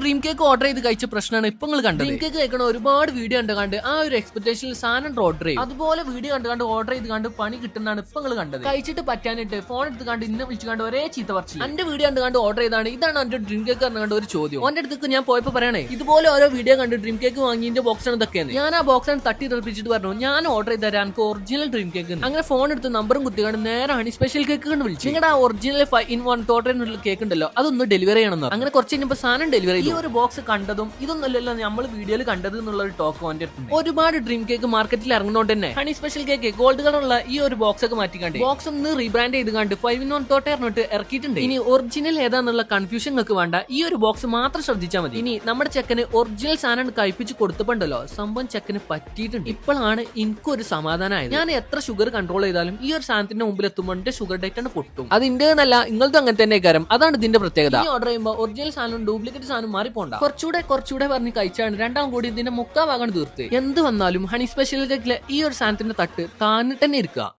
Dream cake order ചെയ്ത് കഴിച്ച പ്രശ്നമാണ് ഇപ്പൊ നിങ്ങൾ കണ്ടത്. ഡ്രീം കേക്ക് കഴിക്കണ ഒരുപാട് വീഡിയോ കണ്ട് ആ ഒരു എക്സ്പെക്ടേഷനിൽ സാധനം ഓർഡർ ചെയ്യും. അതുപോലെ വീഡിയോ കണ്ട് ഓർഡർ ചെയ്ത് പണി കിട്ടുന്നതാണ് ഇപ്പൊ നിങ്ങൾ കണ്ടത്. കഴിച്ചിട്ട് പറ്റാനിട്ട് ഫോൺ എടുത്ത് ഇന്നെ വിളിച്ചു ഒരേ ചീത്ത പറിച്ചു. എന്റെ വീഡിയോ കണ്ട് ഓർഡർ ചെയ്താണ് ഇതാണ് എന്റെ ഡ്രീം കേക്ക് കണ്ട് ഒരു ചോദ്യം. ഓന്റെ അടുത്തേക്ക് ഞാൻ പോയപ്പോ പറയണേ ഇതുപോലെ ഓരോ വീഡിയോ കണ്ട് ഡ്രീം കേക്ക് വാങ്ങിന്റെ ബോക്സ് ആണ് ഇതൊക്കെയാണ്. ഞാൻ ആ ബോക്സ് ആണ് തട്ടി തെറിപ്പിച്ചിട്ട് പറഞ്ഞു ഞാൻ ഓർഡർ ചെയ്ത് തരാൻ ഒറിജിനൽ ഡ്രീം കേക്ക്. അങ്ങനെ ഫോൺ എടുത്ത് നമ്പറും കുത്തിക്കാണ്ട് നേരെ ഹണി സ്പെഷ്യൽ കേക്ക് കണ്ട് വിളിച്ചു. നിങ്ങളുടെ ആ ഒറിജിനൽ 5-in-1 ടോട്ടൽ കേക്ക് ഉണ്ടല്ലോ അതൊന്ന് ഡെലിവറി ചെയ്യണം. അങ്ങനെ കുറച്ച് കഴിഞ്ഞപ്പോൾ സാധനം ഡെലിവറി ചെയ്തു. ഈ ഒരു ബോക്സ് കണ്ടതും ഇതൊന്നുമല്ലല്ലോ നമ്മൾ വീഡിയോയിൽ കണ്ടത് എന്നുള്ള ഒരു ടോക്ക് ഓന്റെ ഒരുപാട് ഡ്രീം കേക്ക് മാർക്കറ്റിൽ ഇറങ്ങുന്നോണ്ട് തന്നെ ഹണി സ്പെഷ്യൽ കേക്ക് ഗോൾഡ് കളറുള്ള ഈ ഒരു ബോക്സ് ഒക്കെ മാറ്റിക്കാണ്ട് ബോക്സ് ഒന്ന് റീബ്രാൻഡ് ചെയ്ത് കണ്ട് 5-in-1 ടോട്ടൽ ഇറക്കിയിട്ടുണ്ട്. ഇനി ഒറിജിനൽ ഏതാന്നുള്ള കൺഫ്യൂഷൻ നിങ്ങൾക്ക് വേണ്ട, ഈ ഒരു ബോക്സ് മാത്രം ശ്രദ്ധിച്ചാൽ മതി. ഇനി നമ്മുടെ ചെക്കന് ഒറിജിനൽ സാധനം കഴിപ്പിച്ച് കൊടുത്തപ്പോണ്ടല്ലോ സംഭവം ചെക്കന് പറ്റിയിട്ടുണ്ട്. ഇപ്പോഴാണ് എനിക്കൊരു സമാധാനമായത്. ഞാൻ എത്ര ഷുഗർ കൺട്രോൾ ചെയ്താലും ഈ ഒരു സാധനത്തിന്റെ മുമ്പിൽ എത്തുമ്പോൾ എന്റെ ഷുഗർ ഡേറ്റ് ആണ് പൊട്ടും. അത് ഇന്ത്യന്നല്ല നിങ്ങളത് അങ്ങനെ തന്നെ കാര്യം. അതാണ് ഇതിന്റെ പ്രത്യേകത. ഈ ഓർഡർ ചെയ്യുമ്പോൾ ഒറിജിനൽ സാധനം ഡ്യൂപ്ലിക്കേറ്റ് സാധനം മാറിപ്പോണ്ട. കുറച്ചുകൂടെ പറഞ്ഞ് കഴിച്ചാണ് രണ്ടാം കൂടി ഇതിന്റെ മുക്കാ ഭാഗം തീർത്ത്. എന്ത് വന്നാലും ഹണി സ്പെഷ്യൽ കേക്കിലെ ഈ ഒരു സാധനത്തിന്റെ തട്ട് താന്നിട്ട് തന്നെ ഇരിക്കുക.